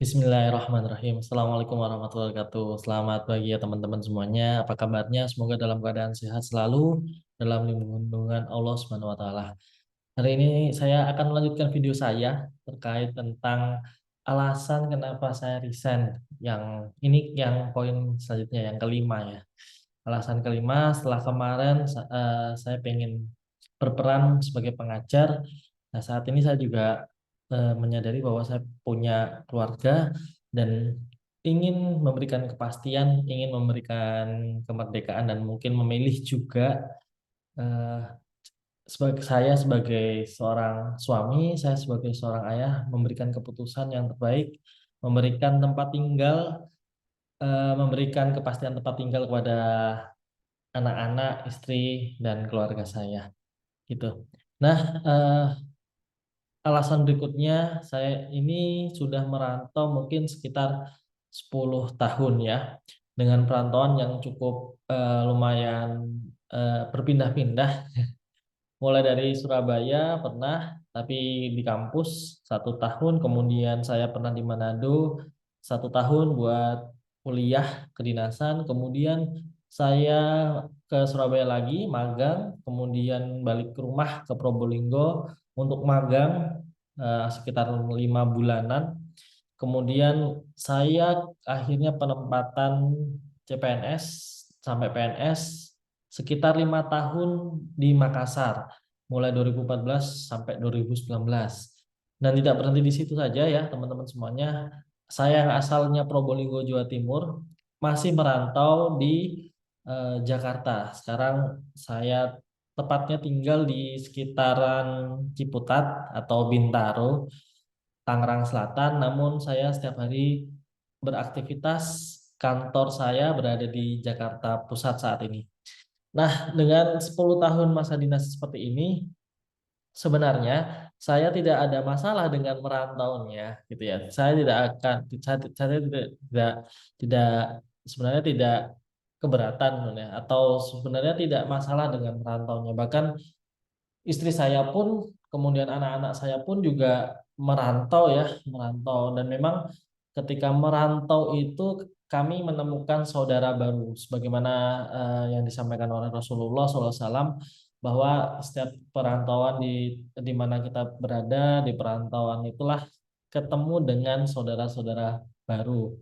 Bismillahirrahmanirrahim. Assalamualaikum warahmatullahi wabarakatuh. Selamat pagi ya teman-teman semuanya. Apa kabarnya? Semoga dalam keadaan sehat selalu dalam lindungan Allah Subhanahu wa taala. Hari ini saya akan melanjutkan video saya terkait tentang alasan kenapa saya resign. Yang ini yang poin selanjutnya yang kelima ya. Alasan kelima setelah kemarin saya pengen berperan sebagai pengajar. Nah, saat ini saya juga menyadari bahwa saya punya keluarga dan ingin memberikan kepastian, ingin memberikan kemerdekaan dan mungkin memilih juga eh, sebagai saya sebagai seorang suami, saya sebagai seorang ayah memberikan keputusan yang terbaik, memberikan tempat tinggal, memberikan kepastian tempat tinggal kepada anak-anak, istri dan keluarga saya gitu. Nah, alasan berikutnya, saya ini sudah merantau mungkin sekitar 10 tahun ya, dengan perantauan yang cukup lumayan berpindah-pindah, mulai dari Surabaya pernah, tapi di kampus 1 tahun, kemudian saya pernah di Manado 1 tahun buat kuliah kedinasan, kemudian saya ke Surabaya lagi, magang, kemudian balik ke rumah ke Probolinggo untuk magang sekitar 5 bulanan. Kemudian saya akhirnya penempatan CPNS sampai PNS sekitar 5 tahun di Makassar, mulai 2014 sampai 2019. Dan tidak berhenti di situ saja ya teman-teman semuanya. Saya yang asalnya Probolinggo, Jawa Timur, masih merantau di Jakarta. Sekarang saya tepatnya tinggal di sekitaran Ciputat atau Bintaro, Tangerang Selatan, namun saya setiap hari beraktivitas, kantor saya berada di Jakarta Pusat saat ini. Nah, dengan 10 tahun masa dinas seperti ini, sebenarnya saya tidak ada masalah dengan merantaunya, gitu ya. Saya tidak sebenarnya tidak keberatan sebenarnya, atau sebenarnya tidak masalah dengan merantaunya. Bahkan istri saya pun, kemudian anak-anak saya pun juga merantau ya, merantau. Dan memang ketika merantau itu kami menemukan saudara baru, sebagaimana yang disampaikan oleh Rasulullah SAW, bahwa setiap perantauan di mana kita berada di perantauan itulah ketemu dengan saudara-saudara baru,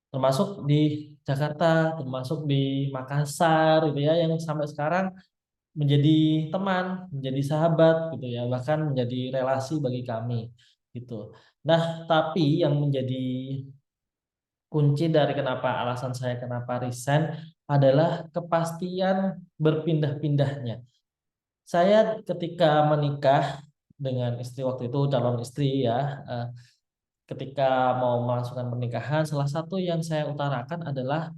termasuk di Jakarta, termasuk di Makassar, gitu ya, yang sampai sekarang menjadi teman, menjadi sahabat gitu ya, bahkan menjadi relasi bagi kami gitu. Nah, tapi yang menjadi kunci dari kenapa alasan saya kenapa resign adalah kepastian berpindah-pindahnya. Saya ketika menikah dengan istri waktu itu calon istri ya, eh, ketika mau melangsungkan pernikahan, salah satu yang saya utarakan adalah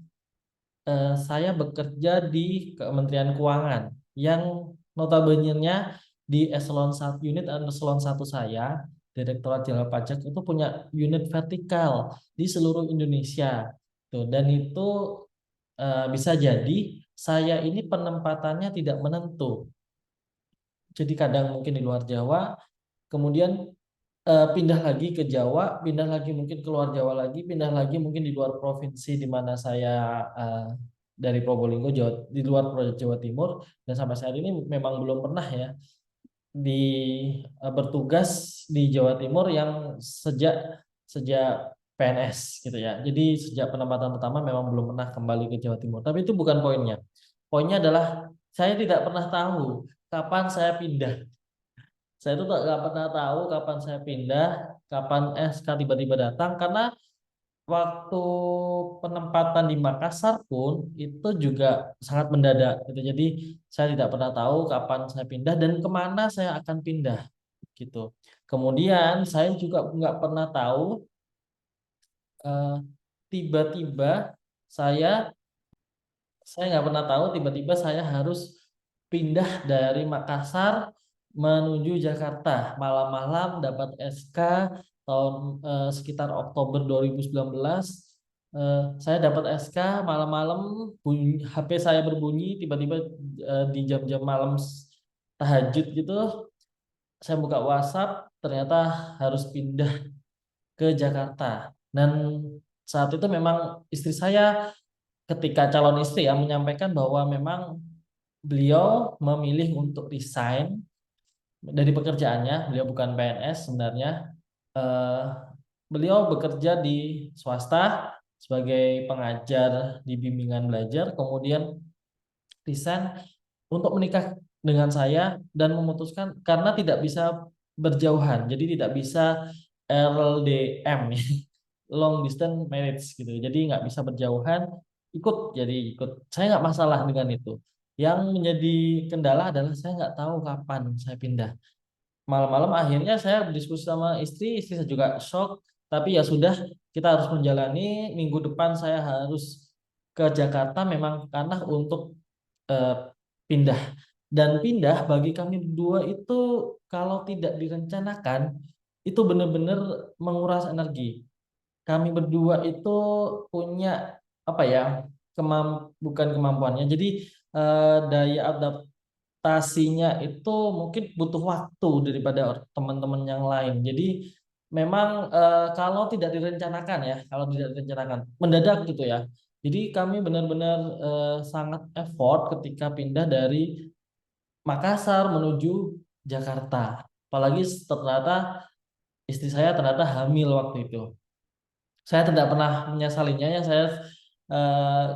saya bekerja di Kementerian Keuangan yang notabene-nya di unit dan eselon 1 saya, Direktorat Jenderal Pajak itu punya unit vertikal di seluruh Indonesia. Tuh, dan itu bisa jadi saya ini penempatannya tidak menentu. Jadi kadang mungkin di luar Jawa, kemudian pindah lagi ke Jawa, pindah lagi mungkin keluar Jawa lagi, pindah lagi mungkin di luar provinsi di mana saya eh, dari Probolinggo, di luar Jawa Timur, dan sampai saat ini memang belum pernah ya di bertugas di Jawa Timur yang sejak sejak PNS gitu ya. Jadi sejak penempatan pertama memang belum pernah kembali ke Jawa Timur. Tapi itu bukan poinnya. Poinnya adalah saya tidak pernah tahu kapan saya pindah. Saya itu nggak pernah tahu kapan saya pindah, kapan SK tiba-tiba datang, karena waktu penempatan di Makassar pun itu juga sangat mendadak gitu. Jadi saya tidak pernah tahu kapan saya pindah dan kemana saya akan pindah gitu. Kemudian saya juga nggak pernah tahu eh, tiba-tiba saya saya nggak pernah tahu tiba-tiba saya harus pindah dari Makassar menuju Jakarta malam-malam dapat SK tahun sekitar Oktober 2019. Saya dapat SK malam-malam, HP saya berbunyi tiba-tiba di jam-jam malam tahajud gitu, saya buka WhatsApp ternyata harus pindah ke Jakarta. Dan saat itu memang istri saya, ketika calon istri ya, menyampaikan bahwa memang beliau memilih untuk resign dari pekerjaannya. Beliau bukan PNS sebenarnya. Eh, Beliau bekerja di swasta sebagai pengajar di bimbingan belajar, kemudian resign untuk menikah dengan saya dan memutuskan karena tidak bisa berjauhan, jadi tidak bisa LDM, long distance marriage gitu. Jadi nggak bisa berjauhan, ikut. Saya nggak masalah dengan itu. Yang menjadi kendala adalah saya nggak tahu kapan saya pindah. Malam-malam akhirnya saya berdiskusi sama istri saya juga shock, tapi ya sudah, kita harus menjalani. Minggu depan saya harus ke Jakarta memang karena untuk eh, pindah. Dan pindah bagi kami berdua itu kalau tidak direncanakan itu benar-benar menguras energi. Kami berdua itu punya apa ya, bukan kemampuannya. Jadi daya adaptasinya itu mungkin butuh waktu daripada teman-teman yang lain. Jadi memang kalau tidak direncanakan ya, kalau tidak direncanakan mendadak gitu ya. Jadi kami benar-benar sangat effort ketika pindah dari Makassar menuju Jakarta. Apalagi ternyata istri saya ternyata hamil waktu itu. Saya tidak pernah menyesalinya ya,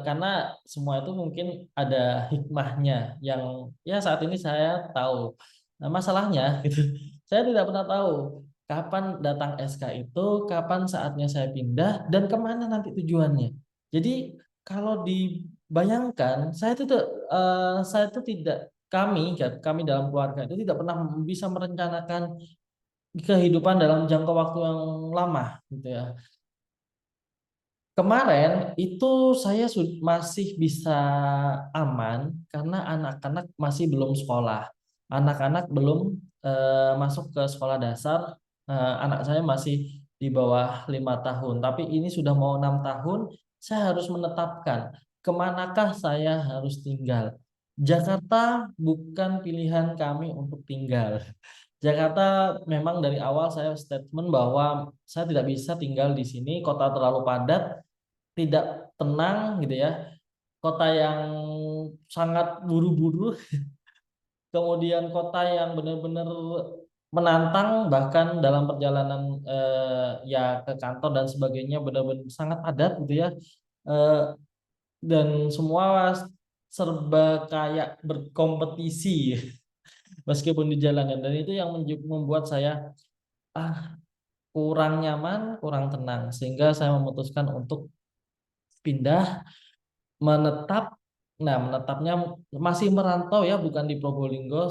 karena semua itu mungkin ada hikmahnya yang ya saat ini saya tahu. Nah, masalahnya gitu, saya tidak pernah tahu kapan datang SK itu, kapan saatnya saya pindah, dan kemana nanti tujuannya. Jadi kalau dibayangkan, saya itu tidak, kami dalam keluarga itu tidak pernah bisa merencanakan kehidupan dalam jangka waktu yang lama gitu ya. Kemarin itu saya masih bisa aman karena anak-anak masih belum sekolah. Anak-anak belum masuk ke sekolah dasar. Anak saya masih di bawah 5 tahun. Tapi ini sudah mau 6 tahun. Saya harus menetapkan kemanakah saya harus tinggal. Jakarta bukan pilihan kami untuk tinggal. Jakarta memang dari awal saya statement bahwa saya tidak bisa tinggal di sini, kota terlalu padat, tidak tenang gitu ya, kota yang sangat buru-buru, kemudian kota yang benar-benar menantang bahkan dalam perjalanan ya ke kantor dan sebagainya benar-benar sangat padat gitu ya. Eh, dan semua serba kayak berkompetisi meskipun di jalanan, dan itu yang membuat saya ah kurang nyaman, kurang tenang, sehingga saya memutuskan untuk pindah, menetap. Nah, menetapnya masih merantau ya, bukan di Probolinggo.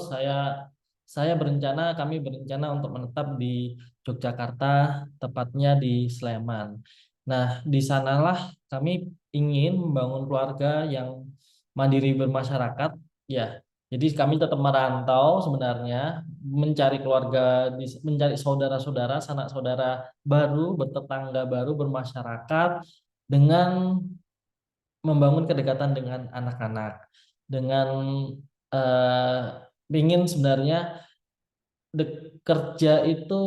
Kami berencana untuk menetap di Yogyakarta, tepatnya di Sleman. Nah, di sanalah kami ingin membangun keluarga yang mandiri bermasyarakat ya. Jadi kami tetap merantau sebenarnya, mencari keluarga, mencari saudara-saudara, sanak saudara baru, bertetangga baru, bermasyarakat dengan membangun kedekatan dengan anak-anak, dengan ingin sebenarnya kerja itu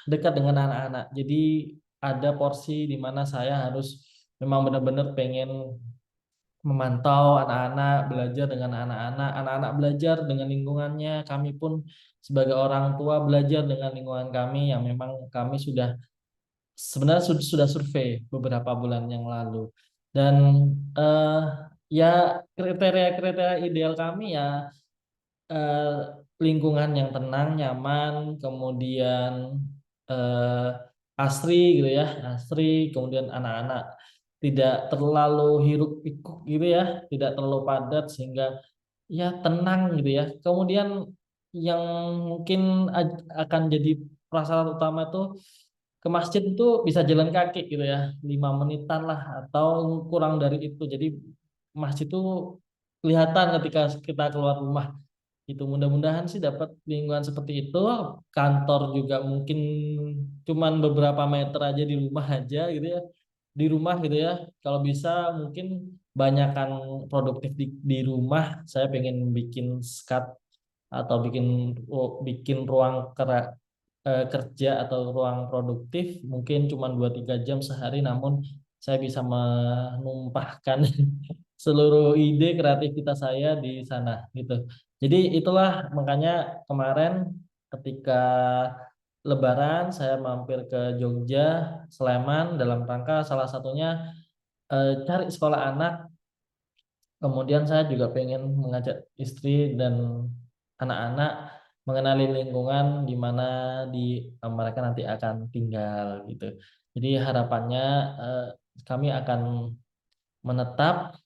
dekat dengan anak-anak. Jadi ada porsi di mana saya harus memang benar-benar pengen memantau anak-anak, belajar dengan anak-anak, anak-anak belajar dengan lingkungannya, kami pun sebagai orang tua belajar dengan lingkungan kami yang memang kami sudah sebenarnya sudah survei beberapa bulan yang lalu. Dan eh, ya kriteria-kriteria ideal kami ya eh, lingkungan yang tenang, nyaman, kemudian eh, asri gitu ya, asri, kemudian anak-anak tidak terlalu hiruk pikuk gitu ya, tidak terlalu padat sehingga ya tenang gitu ya. Kemudian yang mungkin akan jadi prasyarat utama itu, ke masjid itu bisa jalan kaki gitu ya, 5 menitan lah atau kurang dari itu. Jadi masjid itu kelihatan ketika kita keluar rumah. Itu mudah-mudahan sih dapat lingkungan seperti itu. Kantor juga mungkin cuman beberapa meter aja, di rumah aja gitu ya, di rumah gitu ya. Kalau bisa mungkin banyakkan produktif di rumah. Saya pengen bikin skat atau bikin ruang kerja atau ruang produktif mungkin cuma 2-3 jam sehari, namun saya bisa menumpahkan seluruh ide kreativitas saya di sana gitu. Jadi itulah makanya kemarin ketika Lebaran saya mampir ke Jogja, Sleman dalam rangka salah satunya cari sekolah anak. Kemudian saya juga pengen mengajak istri dan anak-anak mengenali lingkungan di mana di mereka nanti akan tinggal gitu. Jadi harapannya eh, kami akan menetap.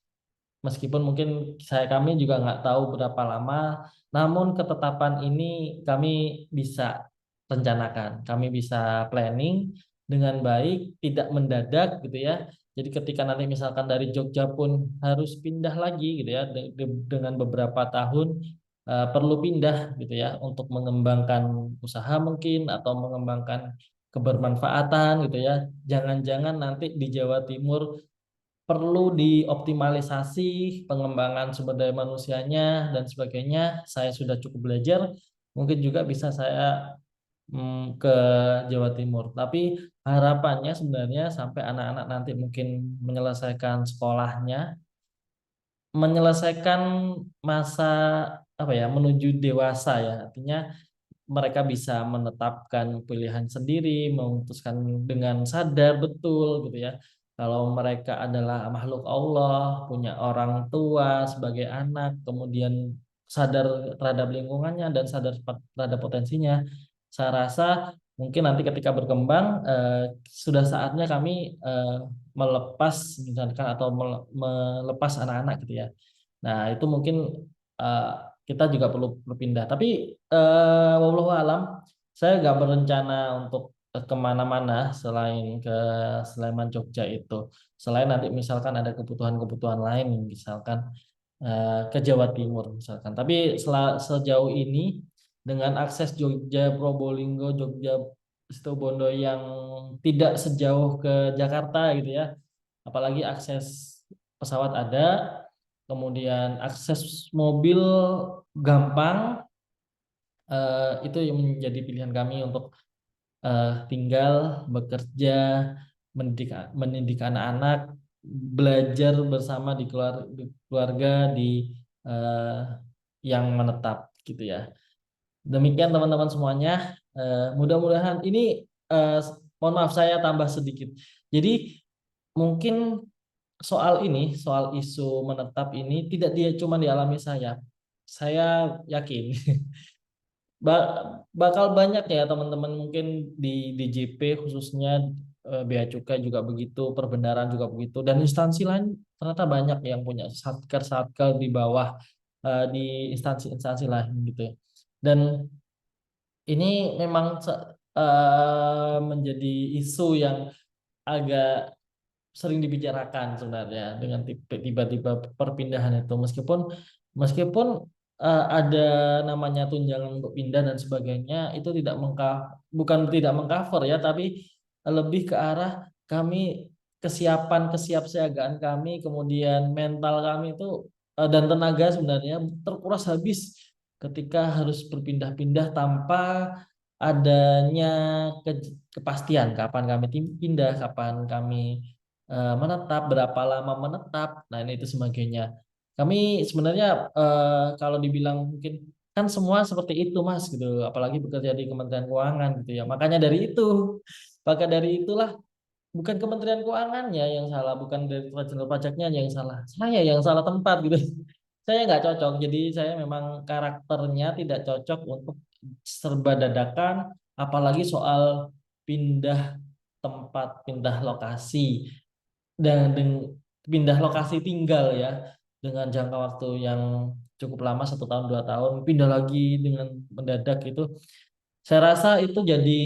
Meskipun mungkin kami juga nggak tahu berapa lama, namun ketetapan ini kami bisa rencanakan, kami bisa planning dengan baik, tidak mendadak gitu ya. Jadi ketika nanti misalkan dari Jogja pun harus pindah lagi gitu ya, dengan beberapa tahun perlu pindah gitu ya untuk mengembangkan usaha mungkin atau mengembangkan kebermanfaatan gitu ya. Jangan-jangan nanti di Jawa Timur perlu dioptimalisasi pengembangan sumber daya manusianya dan sebagainya. Saya sudah cukup belajar, mungkin juga bisa saya ke Jawa Timur. Tapi harapannya sebenarnya sampai anak-anak nanti mungkin menyelesaikan sekolahnya, menyelesaikan masa apa ya menuju dewasa ya. Artinya mereka bisa menetapkan pilihan sendiri, memutuskan dengan sadar betul gitu ya. Kalau mereka adalah makhluk Allah, punya orang tua sebagai anak, kemudian sadar terhadap lingkungannya dan sadar terhadap potensinya, saya rasa mungkin nanti ketika berkembang sudah saatnya kami melepas misalkan atau melepas anak-anak gitu ya. Nah, itu mungkin eh, kita juga perlu berpindah. Tapi wallahu alam, saya nggak berencana untuk kemana-mana selain ke Sleman Jogja itu. Selain nanti misalkan ada kebutuhan-kebutuhan lain, misalkan ke Jawa Timur misalkan. Tapi sejauh ini dengan akses Jogja, Probolinggo, Jogja, Situbondo yang tidak sejauh ke Jakarta gitu ya, apalagi akses pesawat ada, kemudian akses mobil gampang, itu yang menjadi pilihan kami untuk tinggal, bekerja, mendidik anak-anak, belajar bersama di keluarga di eh, yang menetap gitu ya. Demikian teman-teman semuanya. Mudah-mudahan ini mohon maaf saya tambah sedikit. Jadi mungkin soal isu menetap ini tidak dia cuma dialami saya. Saya yakin bakal banyak ya teman-teman mungkin di JP khususnya Bea Cukai juga begitu, perbendaharaan juga begitu, dan instansi lain ternyata banyak yang punya satker-satker di bawah di instansi-instansi lain gitu. Dan ini memang menjadi isu yang agak sering dibicarakan sebenarnya dengan tiba-tiba perpindahan itu, meskipun meskipun ada namanya tunjangan untuk pindah dan sebagainya, itu bukan tidak mengcover ya, tapi lebih ke arah kami kesiapsiagaan kami, kemudian mental kami itu dan tenaga sebenarnya terkuras habis ketika harus berpindah-pindah tanpa adanya kepastian kapan kami pindah, kapan kami menetap, berapa lama menetap, nah ini itu sebagainya. Kami sebenarnya kalau dibilang mungkin kan semua seperti itu Mas gitu, apalagi bekerja di Kementerian Keuangan gitu ya. Makanya dari itu, maka dari itulah bukan Kementerian Keuangannya yang salah, bukan dari jenderal pajaknya yang salah, saya yang salah tempat gitu. Saya nggak cocok, jadi saya memang karakternya tidak cocok untuk serba dadakan, apalagi soal pindah tempat, pindah lokasi pindah lokasi tinggal ya dengan jangka waktu yang cukup lama 1 tahun 2 tahun, pindah lagi dengan mendadak itu, saya rasa itu jadi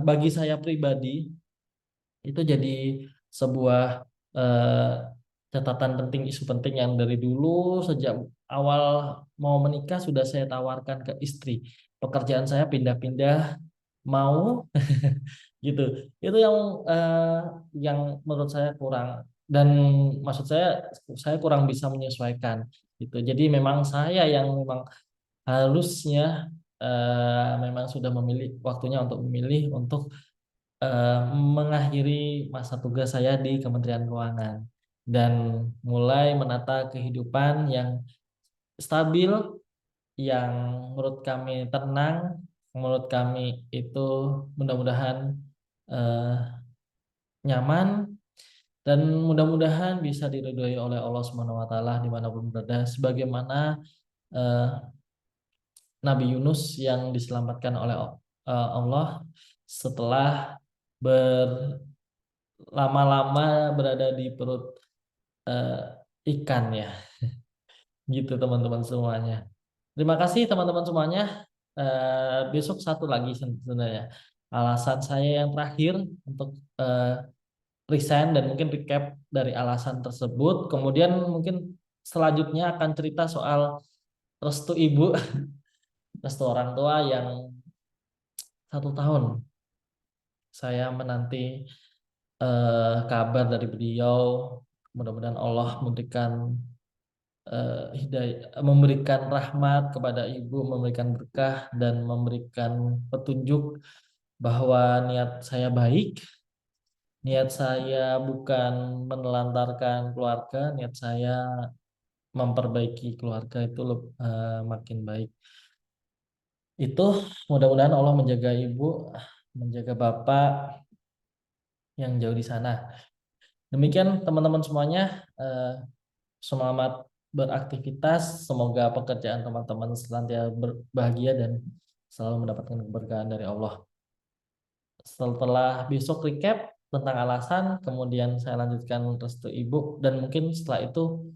bagi saya pribadi itu jadi sebuah eh, catatan penting, isu penting yang dari dulu sejak awal mau menikah sudah saya tawarkan ke istri. Pekerjaan saya pindah-pindah, mau gitu. Itu eh, yang menurut saya kurang, dan maksud saya kurang bisa menyesuaikan gitu. Jadi memang saya yang memang harusnya memang sudah memilih waktunya untuk memilih untuk mengakhiri masa tugas saya di Kementerian Keuangan dan mulai menata kehidupan yang stabil, yang menurut kami tenang, menurut kami itu mudah-mudahan eh, nyaman dan mudah-mudahan bisa diridhoi oleh Allah Subhanahu wa taala dimanapun berada sebagaimana eh, Nabi Yunus yang diselamatkan oleh Allah setelah berlama-lama berada di perut eh, ikan ya. Gitu teman-teman semuanya. Terima kasih teman-teman semuanya. Besok satu lagi sebenarnya. Alasan saya yang terakhir untuk resign dan mungkin recap dari alasan tersebut. Kemudian mungkin selanjutnya akan cerita soal restu ibu, restu orang tua yang 1 tahun saya menanti kabar dari beliau. Mudah-mudahan Allah memberikan hidayah, memberikan rahmat kepada ibu, memberikan berkah dan memberikan petunjuk bahwa niat saya baik, niat saya bukan menelantarkan keluarga, niat saya memperbaiki keluarga itu makin baik. Itu mudah-mudahan Allah menjaga ibu, menjaga bapak yang jauh di sana. Demikian teman-teman semuanya, semangat beraktivitas. Semoga pekerjaan teman-teman senantiasa berbahagia dan selalu mendapatkan keberkahan dari Allah. Setelah besok recap tentang alasan, kemudian saya lanjutkan restu ibu dan mungkin setelah itu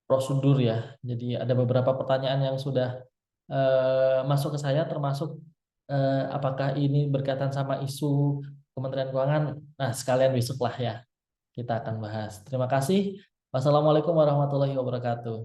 prosedur ya. Jadi ada beberapa pertanyaan yang sudah masuk ke saya termasuk apakah ini berkaitan sama isu Kementerian Keuangan. Nah, sekalian besok lah ya kita akan bahas. Terima kasih. Wassalamualaikum warahmatullahi wabarakatuh.